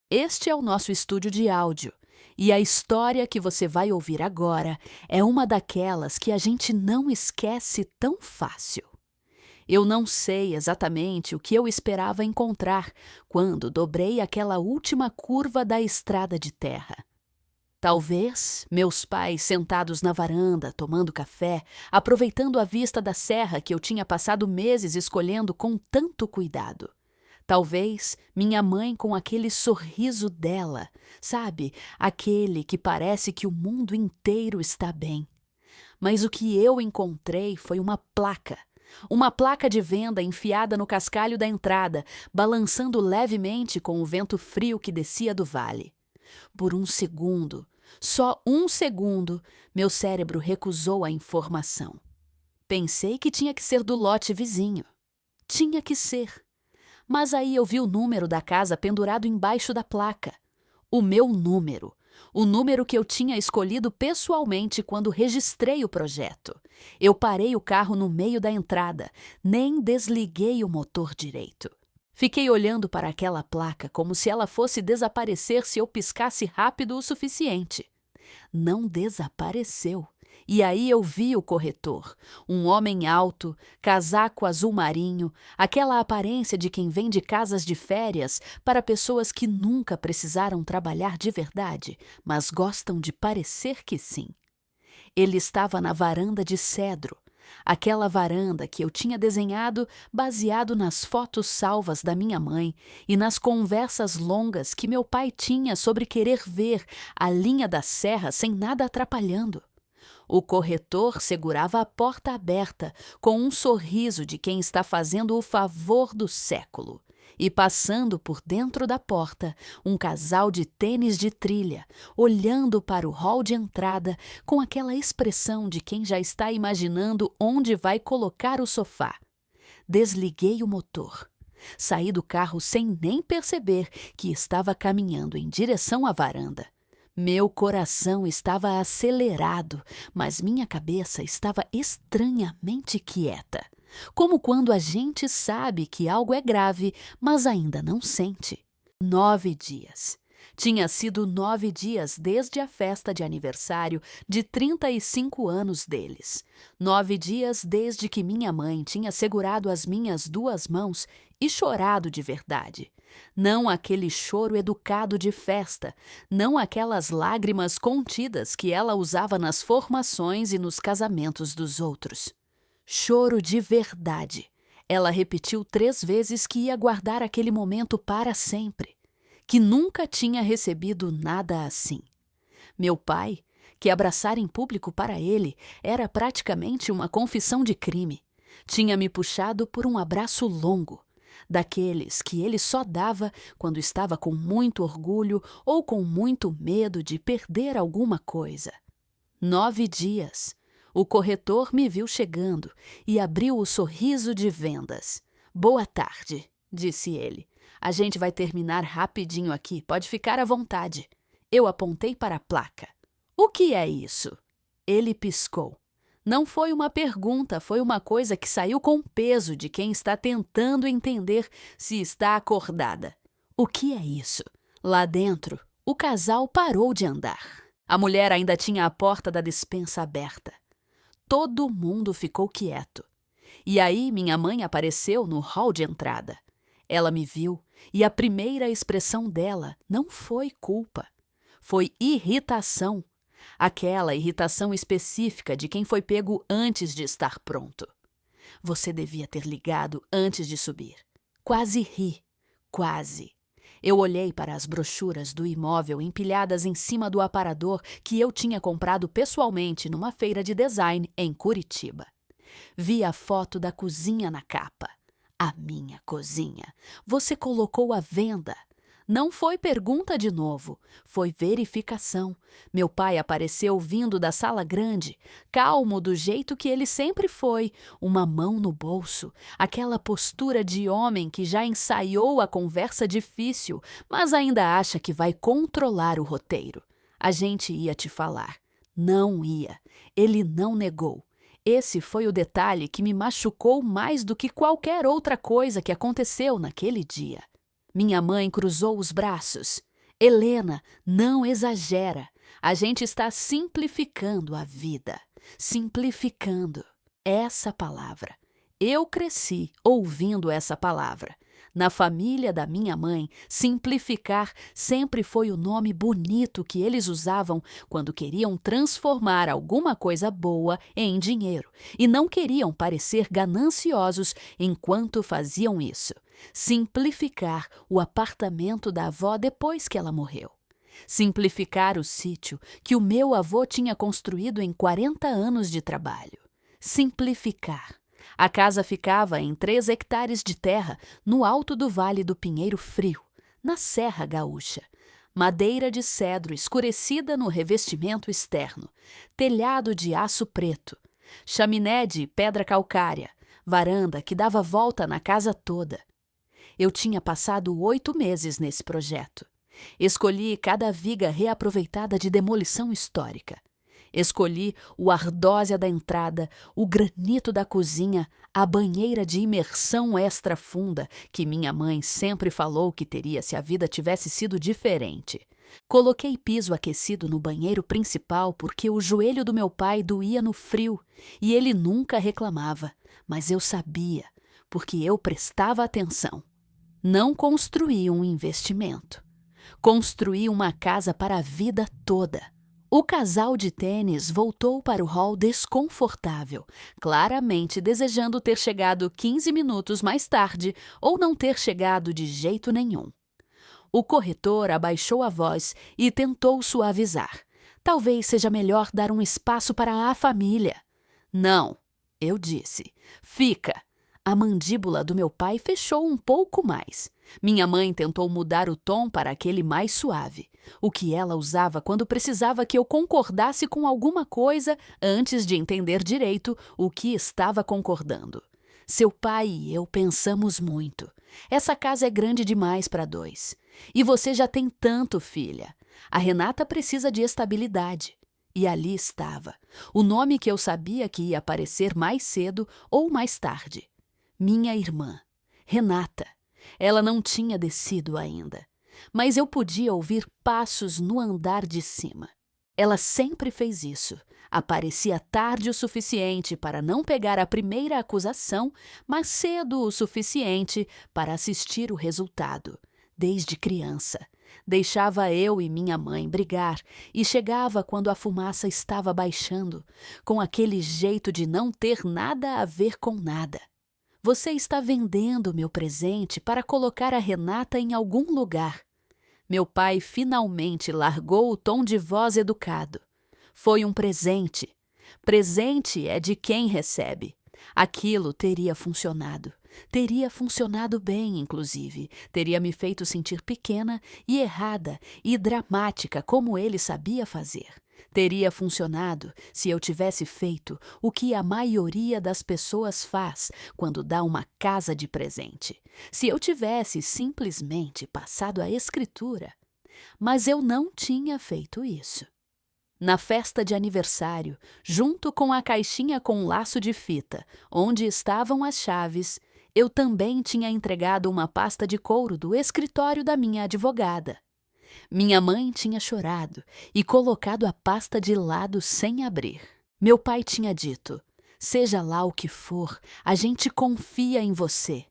Este é o nosso estúdio de áudio, e a história que você vai ouvir agora é uma daquelas que a gente não esquece tão fácil. Eu não sei exatamente o que eu esperava encontrar quando dobrei aquela última curva da estrada de terra. Talvez meus pais sentados na varanda, tomando café, aproveitando a vista da serra que eu tinha passado meses escolhendo com tanto cuidado. Talvez minha mãe com aquele sorriso dela, sabe? Aquele que parece que o mundo inteiro está bem. Mas o que eu encontrei foi uma placa. Uma placa de venda enfiada no cascalho da entrada, balançando levemente com o vento frio que descia do vale. Por um segundo, só um segundo, meu cérebro recusou a informação. Pensei que tinha que ser do lote vizinho. Tinha que ser. Mas aí eu vi o número da casa pendurado embaixo da placa. O meu número. O número que eu tinha escolhido pessoalmente quando registrei o projeto. Eu parei o carro no meio da entrada, nem desliguei o motor direito. Fiquei olhando para aquela placa como se ela fosse desaparecer se eu piscasse rápido o suficiente. Não desapareceu. E aí eu vi o corretor, um homem alto, casaco azul marinho, aquela aparência de quem vende casas de férias para pessoas que nunca precisaram trabalhar de verdade, mas gostam de parecer que sim. Ele estava na varanda de cedro, aquela varanda que eu tinha desenhado baseado nas fotos salvas da minha mãe e nas conversas longas que meu pai tinha sobre querer ver a linha da serra sem nada atrapalhando. O corretor segurava a porta aberta com um sorriso de quem está fazendo o favor do século. E passando por dentro da porta, um casal de tênis de trilha, olhando para o hall de entrada com aquela expressão de quem já está imaginando onde vai colocar o sofá. Desliguei o motor. Saí do carro sem nem perceber que estava caminhando em direção à varanda. Meu coração estava acelerado, mas minha cabeça estava estranhamente quieta. Como quando a gente sabe que algo é grave, mas ainda não sente. 9 dias. Tinha sido 9 dias desde a festa de aniversário de 35 anos deles. 9 dias desde que minha mãe tinha segurado as minhas 2 mãos e chorado de verdade. Não aquele choro educado de festa, não aquelas lágrimas contidas que ela usava nas formações e nos casamentos dos outros. Choro de verdade. Ela repetiu 3 vezes que ia guardar aquele momento para sempre, que nunca tinha recebido nada assim. Meu pai, que abraçar em público para ele era praticamente uma confissão de crime, tinha me puxado por um abraço longo, daqueles que ele só dava quando estava com muito orgulho ou com muito medo de perder alguma coisa. 9 dias. O corretor me viu chegando e abriu o sorriso de vendas. "Boa tarde", disse ele. "A gente vai terminar rapidinho aqui, pode ficar à vontade." Eu apontei para a placa. "O que é isso?" Ele piscou. Não foi uma pergunta, foi uma coisa que saiu com peso de quem está tentando entender se está acordada. "O que é isso?" Lá dentro, o casal parou de andar. A mulher ainda tinha a porta da despensa aberta. Todo mundo ficou quieto. E aí minha mãe apareceu no hall de entrada. Ela me viu e a primeira expressão dela não foi culpa. Foi irritação. Aquela irritação específica de quem foi pego antes de estar pronto. "Você devia ter ligado antes de subir." Quase ri. Quase. Eu olhei para as brochuras do imóvel empilhadas em cima do aparador que eu tinha comprado pessoalmente numa feira de design em Curitiba. Vi a foto da cozinha na capa. A minha cozinha. Você colocou à venda. Não foi pergunta de novo, foi verificação. Meu pai apareceu vindo da sala grande, calmo do jeito que ele sempre foi, uma mão no bolso, aquela postura de homem que já ensaiou a conversa difícil, mas ainda acha que vai controlar o roteiro. "A gente ia te falar." Não ia. Ele não negou. Esse foi o detalhe que me machucou mais do que qualquer outra coisa que aconteceu naquele dia. Minha mãe cruzou os braços. Helena, não exagera. A gente está simplificando a vida. Simplificando. Essa palavra. Eu cresci ouvindo essa palavra. Na família da minha mãe, simplificar sempre foi o nome bonito que eles usavam quando queriam transformar alguma coisa boa em dinheiro e não queriam parecer gananciosos enquanto faziam isso. Simplificar o apartamento da avó depois que ela morreu. Simplificar o sítio que o meu avô tinha construído em 40 anos de trabalho. Simplificar. A casa ficava em 3 hectares de terra, no alto do Vale do Pinheiro Frio, na Serra Gaúcha. Madeira de cedro escurecida no revestimento externo, telhado de aço preto, chaminé de pedra calcária, varanda que dava volta na casa toda. Eu tinha passado 8 meses nesse projeto. Escolhi cada viga reaproveitada de demolição histórica. Escolhi o ardósia da entrada, o granito da cozinha, a banheira de imersão extra funda, que minha mãe sempre falou que teria se a vida tivesse sido diferente. Coloquei piso aquecido no banheiro principal porque o joelho do meu pai doía no frio e ele nunca reclamava, mas eu sabia, porque eu prestava atenção. Não construí um investimento. Construí uma casa para a vida toda. O casal de tênis voltou para o hall desconfortável, claramente desejando ter chegado 15 minutos mais tarde ou não ter chegado de jeito nenhum. O corretor abaixou a voz e tentou suavizar. Talvez seja melhor dar um espaço para a família. Não, eu disse. Fica. A mandíbula do meu pai fechou um pouco mais. Minha mãe tentou mudar o tom para aquele mais suave, o que ela usava quando precisava que eu concordasse com alguma coisa antes de entender direito o que estava concordando. Seu pai e eu pensamos muito. Essa casa é grande demais para 2. E você já tem tanto, filha. A Renata precisa de estabilidade. E ali estava, o nome que eu sabia que ia aparecer mais cedo ou mais tarde. Minha irmã, Renata. Ela não tinha descido ainda, mas eu podia ouvir passos no andar de cima. Ela sempre fez isso. Aparecia tarde o suficiente para não pegar a primeira acusação, mas cedo o suficiente para assistir o resultado. Desde criança, deixava eu e minha mãe brigar e chegava quando a fumaça estava baixando, com aquele jeito de não ter nada a ver com nada. Você está vendendo meu presente para colocar a Renata em algum lugar. Meu pai finalmente largou o tom de voz educado. Foi um presente. Presente é de quem recebe. Aquilo teria funcionado. Teria funcionado bem, inclusive. Teria me feito sentir pequena e errada e dramática como ele sabia fazer. Teria funcionado se eu tivesse feito o que a maioria das pessoas faz quando dá uma casa de presente. Se eu tivesse simplesmente passado a escritura. Mas eu não tinha feito isso. Na festa de aniversário, junto com a caixinha com laço de fita, onde estavam as chaves, eu também tinha entregado uma pasta de couro do escritório da minha advogada. Minha mãe tinha chorado e colocado a pasta de lado sem abrir. Meu pai tinha dito, seja lá o que for, a gente confia em você.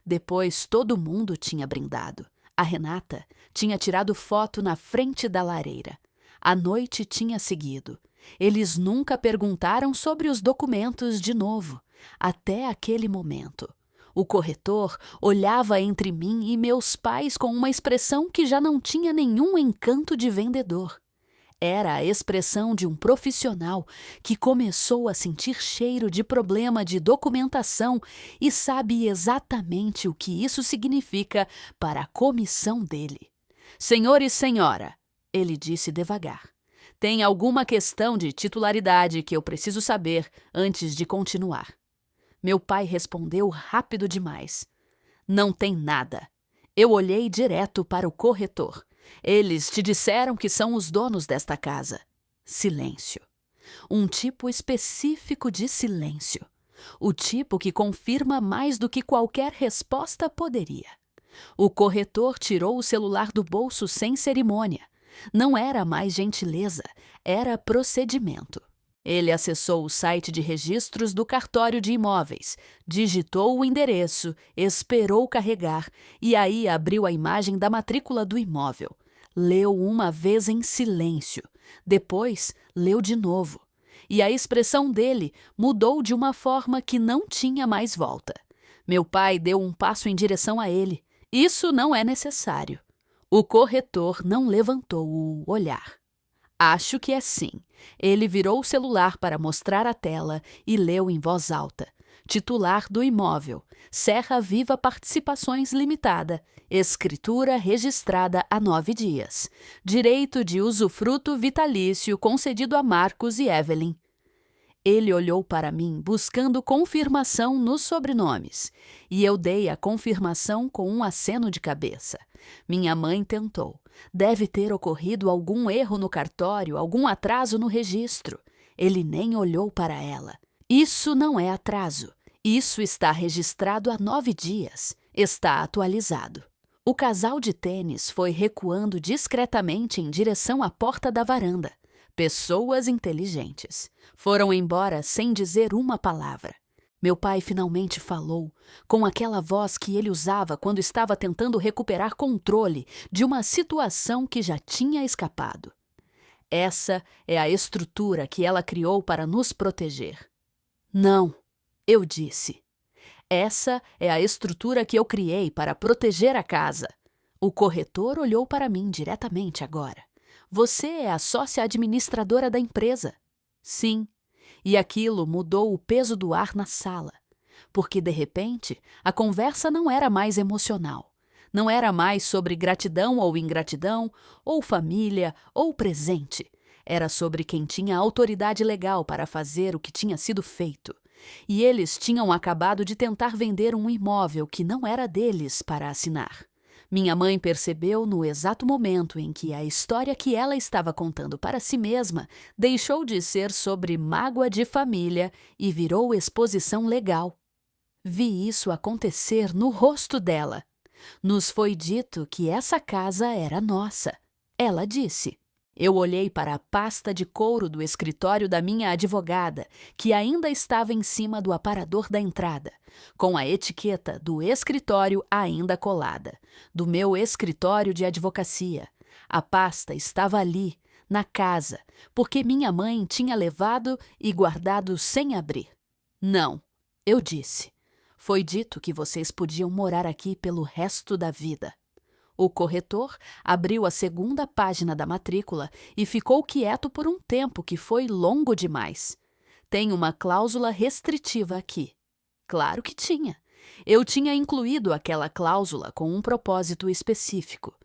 Depois todo mundo tinha brindado. A Renata tinha tirado foto na frente da lareira. A noite tinha seguido. Eles nunca perguntaram sobre os documentos de novo, até aquele momento. O corretor olhava entre mim e meus pais com uma expressão que já não tinha nenhum encanto de vendedor. Era a expressão de um profissional que começou a sentir cheiro de problema de documentação e sabe exatamente o que isso significa para a comissão dele. Senhor e senhora, ele disse devagar, tem alguma questão de titularidade que eu preciso saber antes de continuar. Meu pai respondeu rápido demais. Não tem nada. Eu olhei direto para o corretor. Eles te disseram que são os donos desta casa. Silêncio. Um tipo específico de silêncio. O tipo que confirma mais do que qualquer resposta poderia. O corretor tirou o celular do bolso sem cerimônia. Não era mais gentileza, era procedimento. Ele acessou o site de registros do cartório de imóveis, digitou o endereço, esperou carregar e aí abriu a imagem da matrícula do imóvel. Leu uma vez em silêncio, depois leu de novo. E a expressão dele mudou de uma forma que não tinha mais volta. Meu pai deu um passo em direção a ele. Isso não é necessário. O corretor não levantou o olhar. Acho que é sim. Ele virou o celular para mostrar a tela e leu em voz alta. Titular do imóvel. Serra Viva Participações Limitada. Escritura registrada há 9 dias. Direito de usufruto vitalício concedido a Marcos e Evelyn. Ele olhou para mim buscando confirmação nos sobrenomes, e eu dei a confirmação com um aceno de cabeça. Minha mãe tentou. Deve ter ocorrido algum erro no cartório, algum atraso no registro. Ele nem olhou para ela. Isso não é atraso. Isso está registrado há 9 dias. Está atualizado. O casal de tênis foi recuando discretamente em direção à porta da varanda. Pessoas inteligentes. Foram embora sem dizer uma palavra. Meu pai finalmente falou, com aquela voz que ele usava quando estava tentando recuperar controle de uma situação que já tinha escapado. Essa é a estrutura que ela criou para nos proteger. Não, eu disse. Essa é a estrutura que eu criei para proteger a casa. O corretor olhou para mim diretamente agora. Você é a sócia administradora da empresa. Sim. E aquilo mudou o peso do ar na sala. Porque, de repente, a conversa não era mais emocional. Não era mais sobre gratidão ou ingratidão, ou família, ou presente. Era sobre quem tinha autoridade legal para fazer o que tinha sido feito. E eles tinham acabado de tentar vender um imóvel que não era deles para assinar. Minha mãe percebeu no exato momento em que a história que ela estava contando para si mesma deixou de ser sobre mágoa de família e virou exposição legal. Vi isso acontecer no rosto dela. Nos foi dito que essa casa era nossa. Ela disse. Eu olhei para a pasta de couro do escritório da minha advogada, que ainda estava em cima do aparador da entrada, com a etiqueta do escritório ainda colada, do meu escritório de advocacia. A pasta estava ali, na casa, porque minha mãe tinha levado e guardado sem abrir. Não, eu disse. Foi dito que vocês podiam morar aqui pelo resto da vida. O corretor abriu a segunda página da matrícula e ficou quieto por um tempo que foi longo demais. Tem uma cláusula restritiva aqui. Claro que tinha. Eu tinha incluído aquela cláusula com um propósito específico.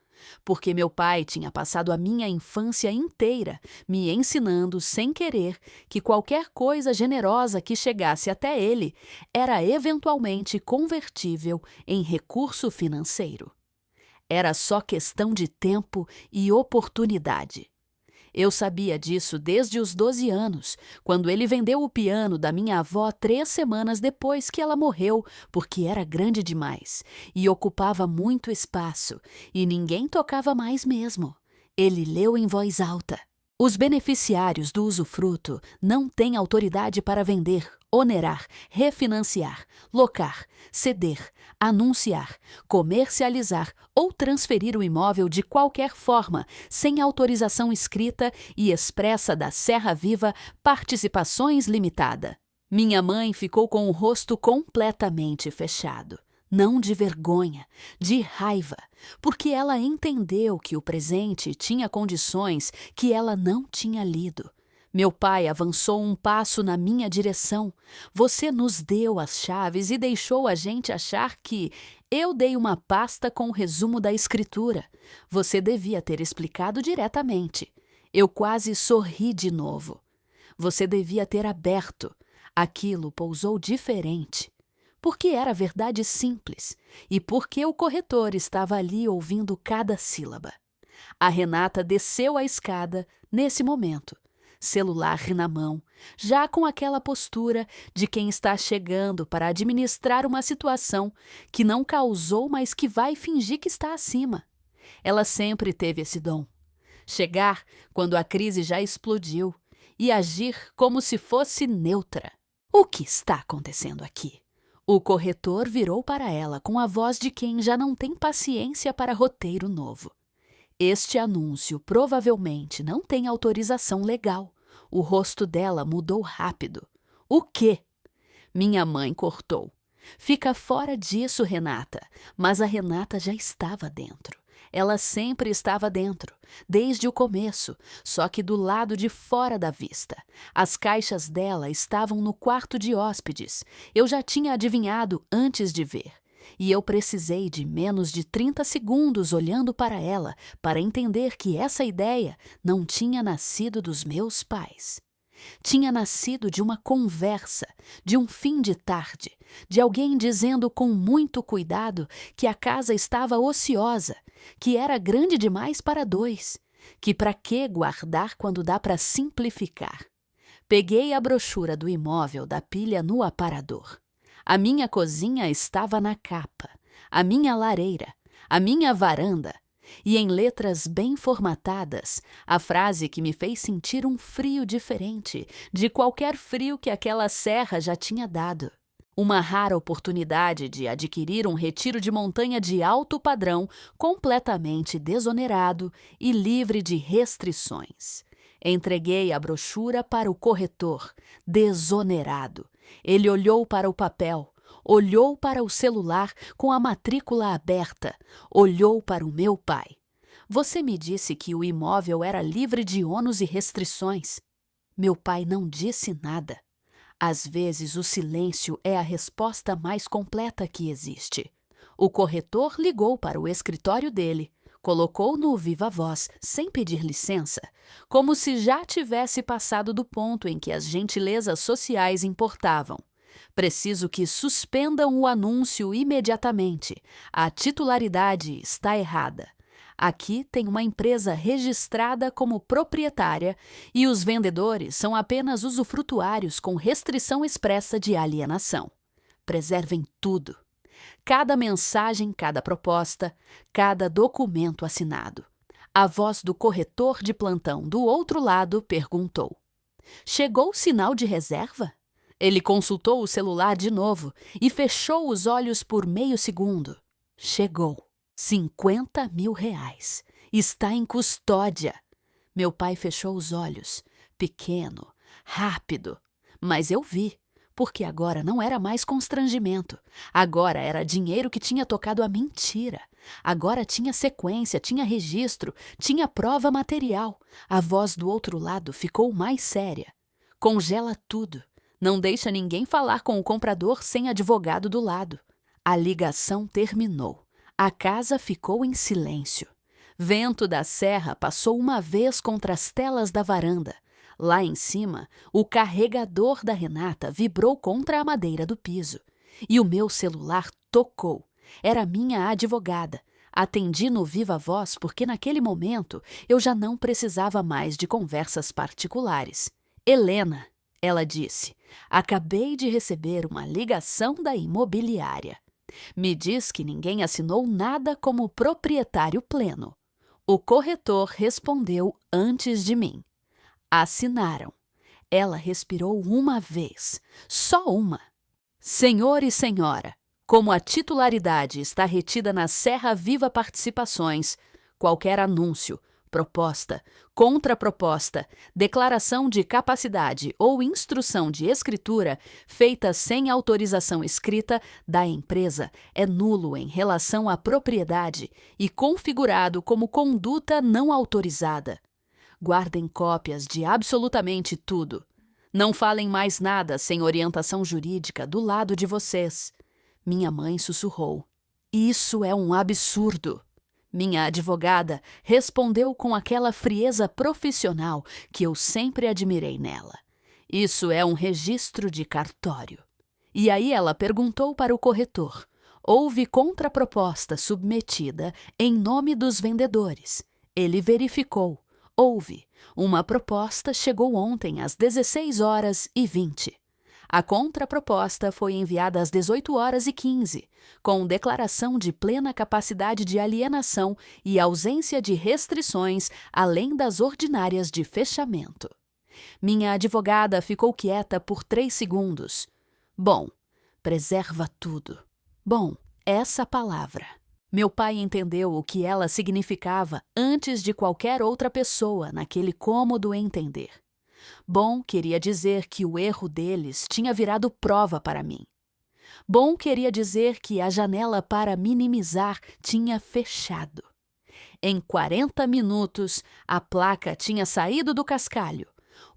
Porque meu pai tinha passado a minha infância inteira me ensinando sem querer que qualquer coisa generosa que chegasse até ele era eventualmente convertível em recurso financeiro. Era só questão de tempo e oportunidade. Eu sabia disso desde os 12 anos, quando ele vendeu o piano da minha avó 3 semanas depois que ela morreu, porque era grande demais e ocupava muito espaço, e ninguém tocava mais mesmo. Ele leu em voz alta. Os beneficiários do usufruto não têm autoridade para vender, onerar, refinanciar, locar, ceder, anunciar, comercializar ou transferir o imóvel de qualquer forma, sem autorização escrita e expressa da Serra Viva Participações Limitada. Minha mãe ficou com o rosto completamente fechado. Não de vergonha, de raiva, porque ela entendeu que o presente tinha condições que ela não tinha lido. Meu pai avançou um passo na minha direção. Você nos deu as chaves e deixou a gente achar que eu dei uma pasta com o resumo da escritura. Você devia ter explicado diretamente. Eu quase sorri de novo. Você devia ter aberto. Aquilo pousou diferente. Porque era verdade simples e porque o corretor estava ali ouvindo cada sílaba. A Renata desceu a escada nesse momento. celular na mão, já com aquela postura de quem está chegando para administrar uma situação que não causou, mas que vai fingir que está acima. Ela sempre teve esse dom. Chegar quando a crise já explodiu e agir como se fosse neutra. O que está acontecendo aqui? O corretor virou para ela com a voz de quem já não tem paciência para roteiro novo. Este anúncio provavelmente não tem autorização legal. O rosto dela mudou rápido. O quê? Minha mãe cortou. Fica fora disso, Renata. Mas a Renata já estava dentro. Ela sempre estava dentro, desde o começo, só que do lado de fora da vista. As caixas dela estavam no quarto de hóspedes. Eu já tinha adivinhado antes de ver. E eu precisei de menos de 30 segundos olhando para ela para entender que essa ideia não tinha nascido dos meus pais. Tinha nascido de uma conversa, de um fim de tarde, de alguém dizendo com muito cuidado que a casa estava ociosa, que era grande demais para dois, que para que guardar quando dá para simplificar. Peguei a brochura do imóvel da pilha no aparador. A minha cozinha estava na capa, a minha lareira, a minha varanda, e em letras bem formatadas, a frase que me fez sentir um frio diferente de qualquer frio que aquela serra já tinha dado. Uma rara oportunidade de adquirir um retiro de montanha de alto padrão, completamente desonerado e livre de restrições. Entreguei a brochura para o corretor, desonerado. Ele olhou para o papel, olhou para o celular com a matrícula aberta, olhou para o meu pai. Você me disse que o imóvel era livre de ônus e restrições. Meu pai não disse nada. Às vezes o silêncio é a resposta mais completa que existe. O corretor ligou para o escritório dele. Colocou no viva voz, sem pedir licença, como se já tivesse passado do ponto em que as gentilezas sociais importavam. Preciso que suspendam o anúncio imediatamente. A titularidade está errada. Aqui tem uma empresa registrada como proprietária e os vendedores são apenas usufrutuários com restrição expressa de alienação. Preservem tudo. Cada mensagem, cada proposta, cada documento assinado. A voz do corretor de plantão do outro lado perguntou: chegou o sinal de reserva? Ele consultou o celular de novo e fechou os olhos por meio segundo. Chegou. 50 mil reais. Está em custódia. Meu pai fechou os olhos. Pequeno, rápido. Mas eu vi. Porque agora não era mais constrangimento. Agora era dinheiro que tinha tocado a mentira. Agora tinha sequência, tinha registro, tinha prova material. A voz do outro lado ficou mais séria. Congela tudo. Não deixa ninguém falar com o comprador sem advogado do lado. A ligação terminou. A casa ficou em silêncio. Vento da serra passou uma vez contra as telas da varanda. Lá em cima, o carregador da Renata vibrou contra a madeira do piso. E o meu celular tocou. Era minha advogada. Atendi no viva voz porque naquele momento eu já não precisava mais de conversas particulares. Helena, ela disse, acabei de receber uma ligação da imobiliária. Me diz que ninguém assinou nada como proprietário pleno. O corretor respondeu antes de mim. Assinaram. Ela respirou uma vez, só uma. Senhor e senhora, como a titularidade está retida na Serra Viva Participações, qualquer anúncio, proposta, contraproposta, declaração de capacidade ou instrução de escritura feita sem autorização escrita da empresa é nulo em relação à propriedade e configurado como conduta não autorizada. Guardem cópias de absolutamente tudo. Não falem mais nada sem orientação jurídica do lado de vocês. Minha mãe sussurrou. Isso é um absurdo. Minha advogada respondeu com aquela frieza profissional que eu sempre admirei nela. Isso é um registro de cartório. E aí ela perguntou para o corretor. Houve contraproposta submetida em nome dos vendedores. Ele verificou. Houve. Uma proposta chegou ontem às 16h20. A contraproposta foi enviada às 18h15, com declaração de plena capacidade de alienação e ausência de restrições, além das ordinárias de fechamento. Minha advogada ficou quieta por 3 segundos. Bom, preserva tudo. Bom, essa palavra. Meu pai entendeu o que ela significava antes de qualquer outra pessoa naquele cômodo entender. Bom queria dizer que o erro deles tinha virado prova para mim. Bom queria dizer que a janela para minimizar tinha fechado. Em 40 minutos, a placa tinha saído do cascalho.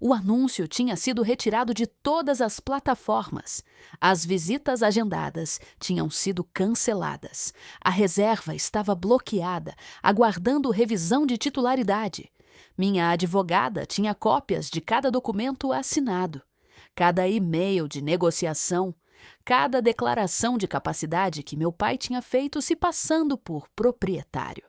O anúncio tinha sido retirado de todas as plataformas. As visitas agendadas tinham sido canceladas. A reserva estava bloqueada, aguardando revisão de titularidade. Minha advogada tinha cópias de cada documento assinado, cada e-mail de negociação, cada declaração de capacidade que meu pai tinha feito se passando por proprietário.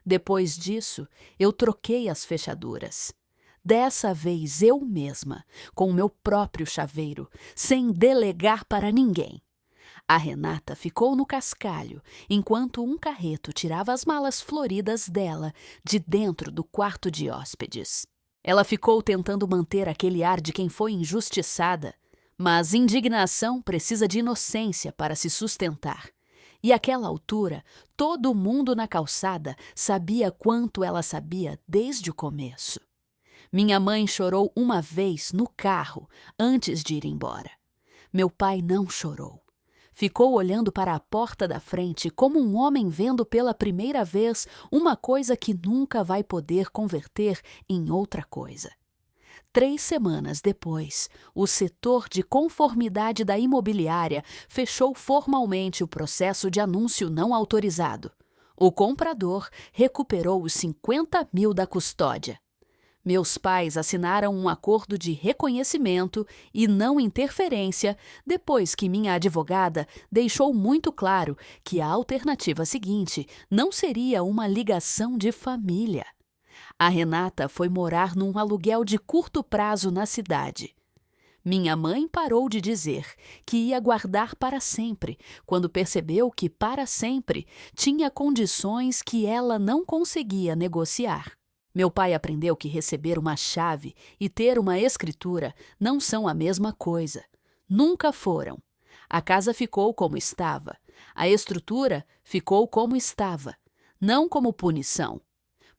Depois disso, eu troquei as fechaduras. Dessa vez eu mesma, com o meu próprio chaveiro, sem delegar para ninguém. A Renata ficou no cascalho, enquanto um carreto tirava as malas floridas dela de dentro do quarto de hóspedes. Ela ficou tentando manter aquele ar de quem foi injustiçada, mas indignação precisa de inocência para se sustentar. E àquela altura, todo mundo na calçada sabia quanto ela sabia desde o começo. Minha mãe chorou uma vez no carro antes de ir embora. Meu pai não chorou. Ficou olhando para a porta da frente como um homem vendo pela primeira vez uma coisa que nunca vai poder converter em outra coisa. 3 semanas depois, o setor de conformidade da imobiliária fechou formalmente o processo de anúncio não autorizado. O comprador recuperou os 50 mil da custódia. Meus pais assinaram um acordo de reconhecimento e não interferência depois que minha advogada deixou muito claro que a alternativa seguinte não seria uma ligação de família. A Renata foi morar num aluguel de curto prazo na cidade. Minha mãe parou de dizer que ia guardar para sempre, quando percebeu que para sempre tinha condições que ela não conseguia negociar. Meu pai aprendeu que receber uma chave e ter uma escritura não são a mesma coisa. Nunca foram. A casa ficou como estava. A estrutura ficou como estava. Não como punição.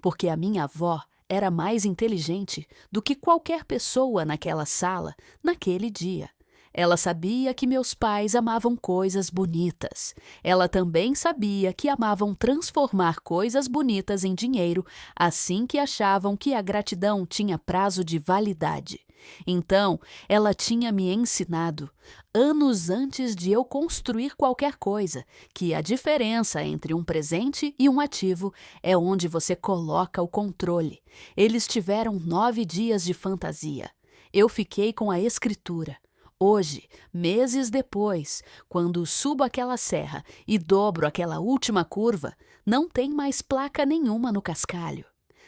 Porque a minha avó era mais inteligente do que qualquer pessoa naquela sala, naquele dia. Ela sabia que meus pais amavam coisas bonitas. Ela também sabia que amavam transformar coisas bonitas em dinheiro assim que achavam que a gratidão tinha prazo de validade. Então, ela tinha me ensinado, anos antes de eu construir qualquer coisa, que a diferença entre um presente e um ativo é onde você coloca o controle. Eles tiveram 9 dias de fantasia. Eu fiquei com a escritura. Hoje, meses depois, quando subo aquela serra e dobro aquela última curva, não tem mais placa nenhuma no cascalho.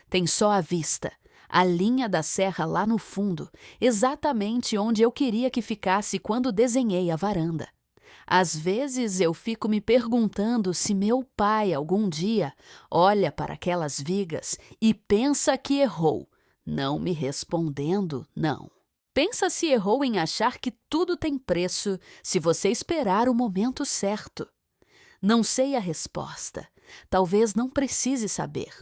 Tem só a vista, a linha da serra lá no fundo, exatamente onde eu queria que ficasse quando desenhei a varanda. Às vezes eu fico me perguntando se meu pai algum dia olha para aquelas vigas e pensa que errou, não me respondendo não. Pensa se errou em achar que tudo tem preço se você esperar o momento certo. Não sei a resposta. Talvez não precise saber.